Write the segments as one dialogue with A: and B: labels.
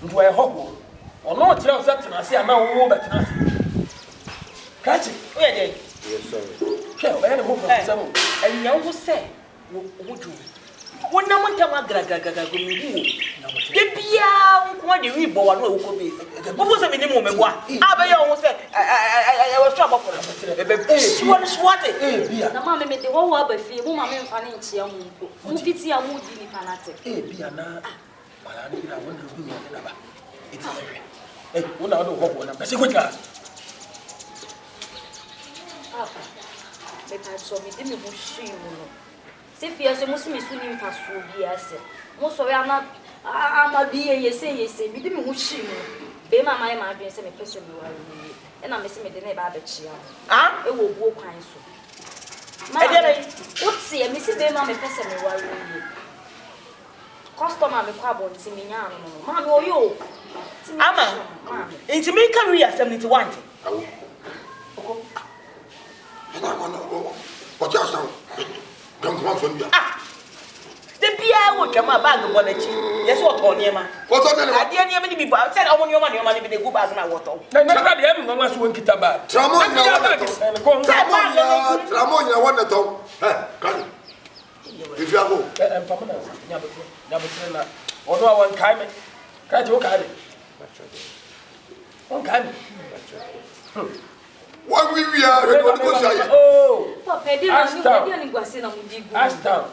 A: ndo e hoho ono tira o satena se ama wo betena se kachi o ye dey yes sorry ke o ye ne ho professor enya wo se wo ju wona monta ma gragaga go mi hu de bia nko de wi bo wa no wo ko be wo fo se mi ni mo meboa abaye wo se wo so abofo be swate bia
B: na ma me de wo aba fie mo ma me mfa ne nchia mu nko mo fiti ya mo di ni panate
A: bia na wala ni na wona hu ni na ba eti wona do ho na be se ko tira
B: papa me pa so mi de me bu shi mu no se fia se mo sumi suni mfa so bia se mo so ya na ama bi yese bi de me hu shi mu be mama ma adwen se me pese me ware ni e na me se me de na ba ba chia e wo buo kwan so e de re utsi e me se be mama me pese me ware ni customer me kwa bon ti me nya no ma me oyo
C: ama inti me carry ya 71
D: oko ina kono o cha san don come from here
C: de bia wo twama bag bo na chi yes o to niema
D: o to na
C: ade niema ni bi ba say o niema ni bi de go bag na wo to
A: na ka de em ngwa so nkita ba
D: tramonya wona to kan if you go
A: pamana nyabotre na ono awon kai me ka je wo ka de on kai me
D: what we are we go say
A: oh
B: papa di na ni gwase na mudigu
A: ashdown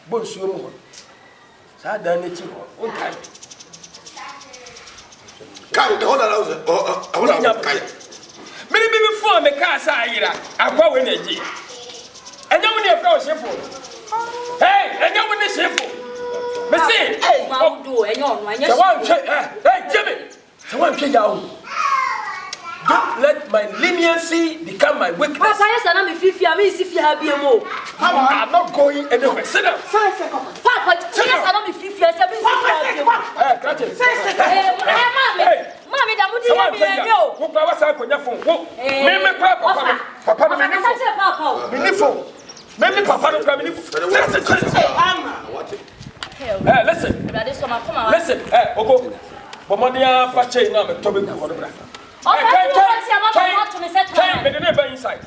A: bo nsuo mu ho sa dan na chi ho on kai
D: kan de hola la hola kai
A: me ni bi fo me ka sa ayira akwa we na ji enya mu ne afra o shefo hey enya mu ne shefo me say
B: hey ma do enya onu anya
A: hey Jimmy someone pay down. Don't let my leniency become my weakness.
B: Papa, yes, I'm Fifi. I'm Fifi.
A: I'm not going anywhere. Sit down.
B: Papa, yes, I'm Fifi. Mommy, that would be a
A: who was I on your phone? Maybe Papa, Papa, maybe Papa, listen, listen, Ogo, Bomonia Fache, no, but Toby for the breath. Time, but the neighbor inside.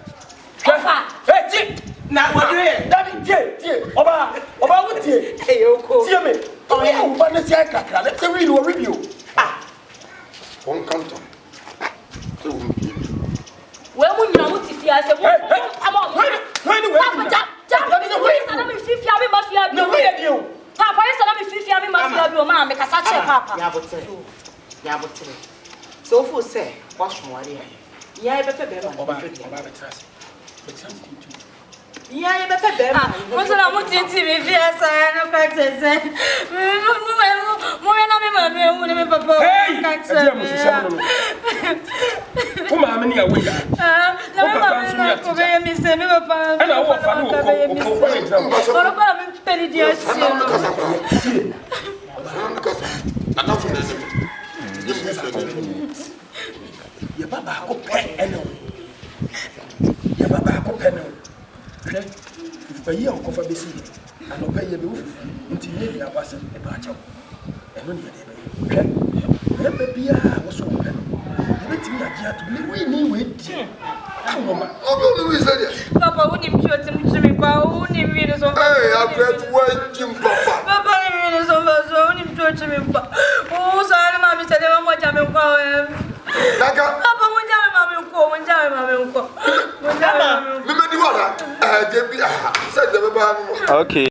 A: Hey, now what do you? That Oba, what do you? Hey, Oko, see me. Oh, yeah, but let's say, let's read or review.
D: One counter.
B: Well, when you're not if you are saying, I'm on. Papa, I'm 50. I'm mama, make a such a papa.
C: So for say, wash more. Yeah, better be yeah, better be.
B: What's on what you TV? Yes, I know practice. More than me, wouldn't be papa.
A: Come on, many away. Your Baba go pay anyway. Your Baba go pay no. If a year of coffee be seen, and obey your roof until maybe I was a batch. And only a day. Maybe I was so open. Let me get to live with me with
B: Papa, wouldn't you to me? Only read us on.
D: Hey, I bet one Jim Papa.
B: Papa, read us on the zone in church. Oh, sorry, Mammy said, I'm what I'm going. Papa, when I'm going, when I'm going.
D: Okay.